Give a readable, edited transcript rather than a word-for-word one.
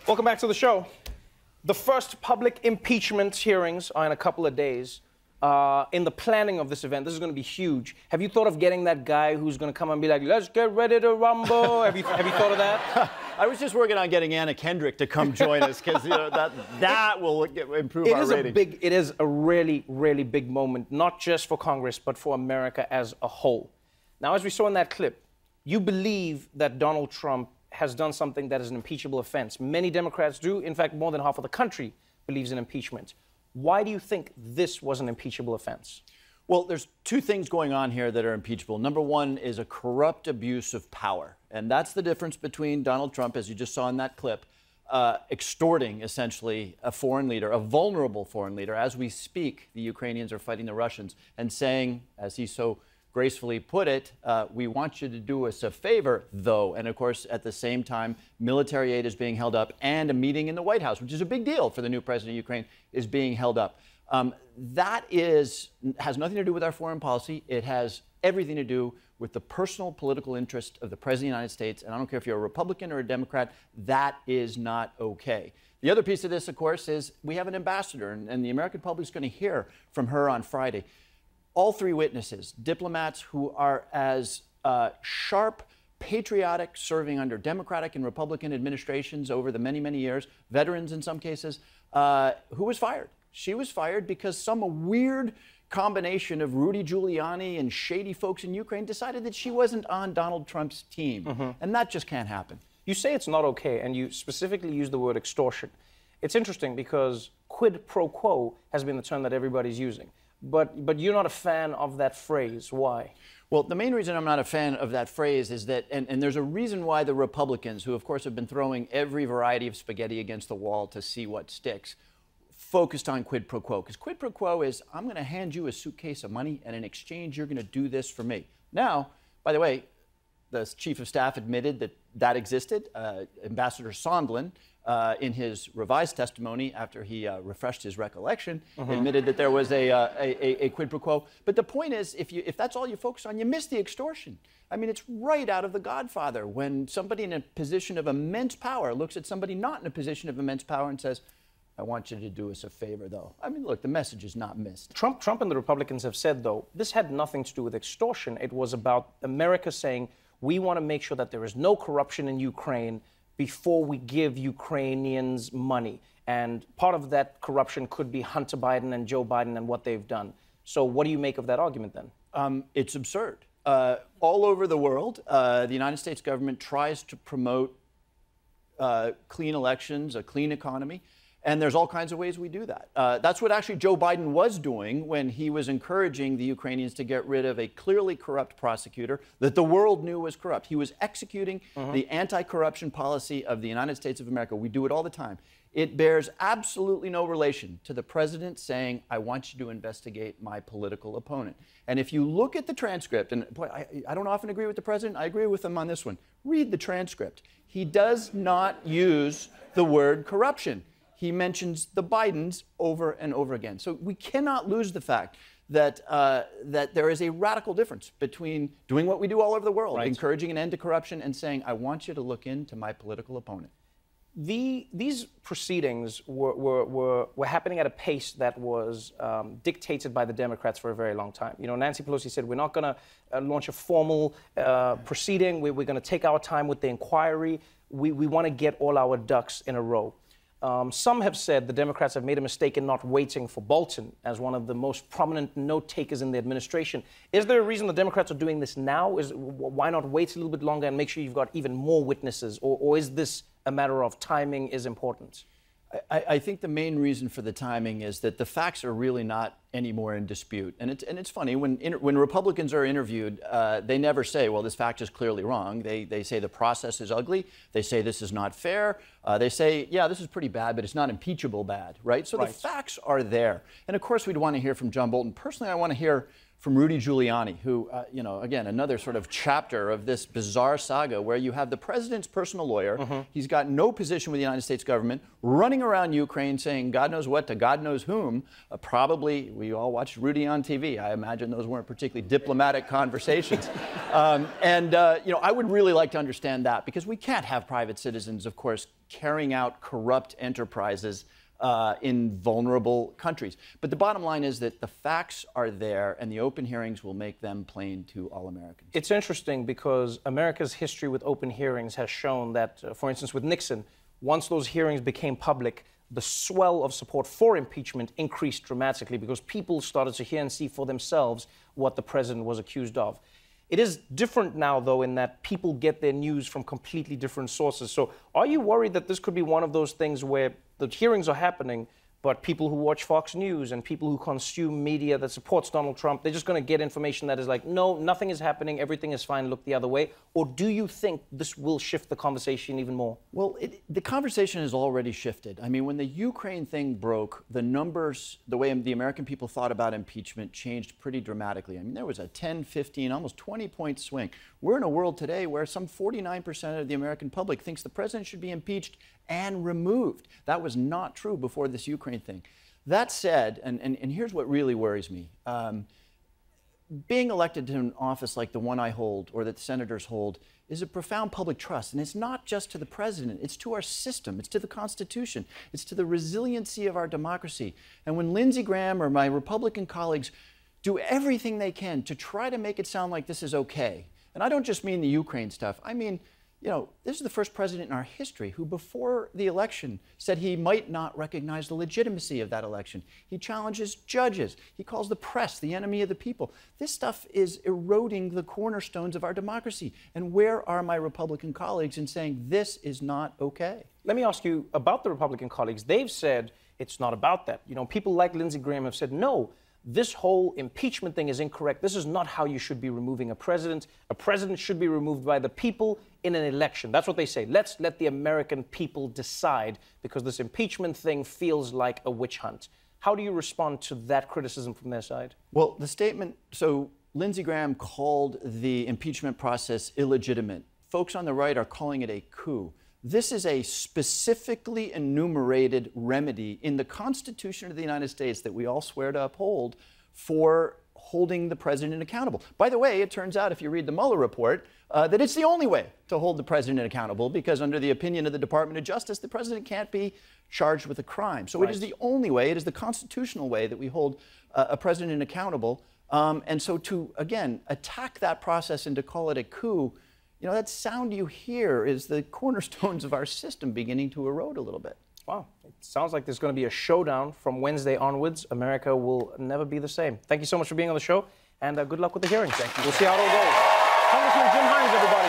Welcome back to the show. The first public impeachment hearings are in a couple of days. In the planning of this event, this is going to be huge. Have you thought of getting that guy who's going to come and be like, let's get ready to rumble? Have you thought of that? I was just working on getting Anna Kendrick to come join us because that will improve our ratings. It is a really, really big moment, not just for Congress, but for America as a whole. Now, as we saw in that clip, you believe that Donald Trump has done something that is an impeachable offense. Many Democrats do. In fact, more than half of the country believes in impeachment. Why do you think this was an impeachable offense? Well, there's two things going on here that are impeachable. Number one is a corrupt abuse of power. And that's the difference between Donald Trump, as you just saw in that clip, extorting, essentially, a foreign leader, a vulnerable foreign leader. As we speak, the Ukrainians are fighting the Russians and saying, as he so gracefully put it, we want you to do us a favor, though. And of course, at the same time, military aid is being held up and a meeting in the White House, which is a big deal for the new president of Ukraine, is being held up. That has nothing to do with our foreign policy. It has everything to do with the personal political interest of the President of the United States. And I don't care if you're a Republican or a Democrat, that is not okay. The other piece of this, of course, is we have an ambassador, and the American public is going to hear from her on Friday. All three witnesses, diplomats who are as sharp, patriotic, serving under Democratic and Republican administrations over the many, many years, veterans in some cases, who was fired. She was fired because some weird combination of Rudy Giuliani and shady folks in Ukraine decided that she wasn't on Donald Trump's team. Mm-hmm. And that just can't happen. You say it's not okay, and you specifically use the word extortion. It's interesting because quid pro quo has been the term that everybody's using. But you're not a fan of that phrase. Why? Well, the main reason I'm not a fan of that phrase is that, and there's a reason why the Republicans, who of course have been throwing every variety of spaghetti against the wall to see what sticks, focused on quid pro quo. Because quid pro quo is, I'm going to hand you a suitcase of money, and in exchange, you're going to do this for me. Now, by the way, the chief of staff admitted that that existed. Ambassador Sondland, in his revised testimony after he refreshed his recollection, admitted that there was a quid pro quo. But the point is, if that's all you focus on, you miss the extortion. I mean, it's right out of The Godfather when somebody in a position of immense power looks at somebody not in a position of immense power and says, I want you to do us a favor, though. I mean, look, the message is not missed. Trump and the Republicans have said, though, this had nothing to do with extortion. It was about America saying, we want to make sure that there is no corruption in Ukraine before we give Ukrainians money. And part of that corruption could be Hunter Biden and Joe Biden and what they've done. So what do you make of that argument then? It's absurd. All over the world, the United States government tries to promote clean elections, a clean economy. And there's all kinds of ways we do that. That's what actually Joe Biden was doing when he was encouraging the Ukrainians to get rid of a clearly corrupt prosecutor that the world knew was corrupt. He was executing the anti-corruption policy of the United States of America. We do it all the time. It bears absolutely no relation to the president saying, I want you to investigate my political opponent. And if you look at the transcript, and boy, I don't often agree with the president. I agree with him on this one. Read the transcript. He does not use the word corruption. He mentions the Bidens over and over again. So we cannot lose the fact that that there is a radical difference between doing what we do all over the world, right, encouraging an end to corruption, and saying, I want you to look into my political opponent. These proceedings were happening at a pace that was dictated by the Democrats for a very long time. You know, Nancy Pelosi said, we're not going to launch a formal proceeding. We're going to take our time with the inquiry. We want to get all our ducks in a row. Some have said the Democrats have made a mistake in not waiting for Bolton as one of the most prominent note takers in the administration. Is there a reason the Democrats are doing this now? Why not wait a little bit longer and make sure you've got even more witnesses? Or is this a matter of timing is important? I think the main reason for the timing is that the facts are really not anymore in dispute. And it's funny, when Republicans are interviewed, they never say, well, this fact is clearly wrong. They say the process is ugly. They say this is not fair. They say, yeah, this is pretty bad, but it's not impeachable bad, right? So the facts are there. And of course, we'd want to hear from John Bolton. Personally, I want to hear from Rudy Giuliani, who, again, another sort of chapter of this bizarre saga where you have the president's personal lawyer. He's got no position with the United States government, running around Ukraine saying God knows what to God knows whom. Probably, we all watched Rudy on TV. I imagine those weren't particularly diplomatic conversations. I would really like to understand that, because we can't have private citizens, of course, carrying out corrupt enterprises in vulnerable countries. But the bottom line is that the facts are there, and the open hearings will make them plain to all Americans. It's interesting because America's history with open hearings has shown that, for instance, with Nixon, once those hearings became public, the swell of support for impeachment increased dramatically because people started to hear and see for themselves what the president was accused of. It is different now, though, in that people get their news from completely different sources. So are you worried that this could be one of those things where the hearings are happening, but people who watch Fox News and people who consume media that supports Donald Trump, they're just going to get information that is like, no, nothing is happening, everything is fine, look the other way? Or do you think this will shift the conversation even more? Well, the conversation has already shifted. I mean, when the Ukraine thing broke, the numbers, the way the American people thought about impeachment changed pretty dramatically. I mean, there was a 10, 15, almost 20-point swing. We're in a world today where some 49% of the American public thinks the president should be impeached and removed. That was not true before this Ukraine thing. That said, and here's what really worries me. Being elected to an office like the one I hold, or that the senators hold, is a profound public trust. And it's not just to the president, it's to our system, it's to the Constitution, it's to the resiliency of our democracy. And when Lindsey Graham or my Republican colleagues do everything they can to try to make it sound like this is okay, and I don't just mean the Ukraine stuff, I mean, this is the first president in our history who, before the election, said he might not recognize the legitimacy of that election. He challenges judges. He calls the press the enemy of the people. This stuff is eroding the cornerstones of our democracy. And where are my Republican colleagues in saying this is not okay? Let me ask you about the Republican colleagues. They've said it's not about that. People like Lindsey Graham have said, no, this whole impeachment thing is incorrect. This is not how you should be removing a president. A president should be removed by the people in an election. That's what they say. Let's let the American people decide, because this impeachment thing feels like a witch hunt. How do you respond to that criticism from their side? Well, the statement, so Lindsey Graham called the impeachment process illegitimate. Folks on the right are calling it a coup. This is a specifically enumerated remedy in the Constitution of the United States that we all swear to uphold for holding the president accountable. By the way, it turns out, if you read the Mueller report, that it's the only way to hold the president accountable, because under the opinion of the Department of Justice, the president can't be charged with a crime. So It is the only way, it is the constitutional way that we hold a president accountable. And so to, again, attack that process and to call it a coup, that sound you hear is the cornerstones of our system beginning to erode a little bit. Wow. It sounds like there's going to be a showdown from Wednesday onwards. America will never be the same. Thank you so much for being on the show, and good luck with the hearings. Thank you. We'll see how it all goes. Congressman Jim Hines, everybody.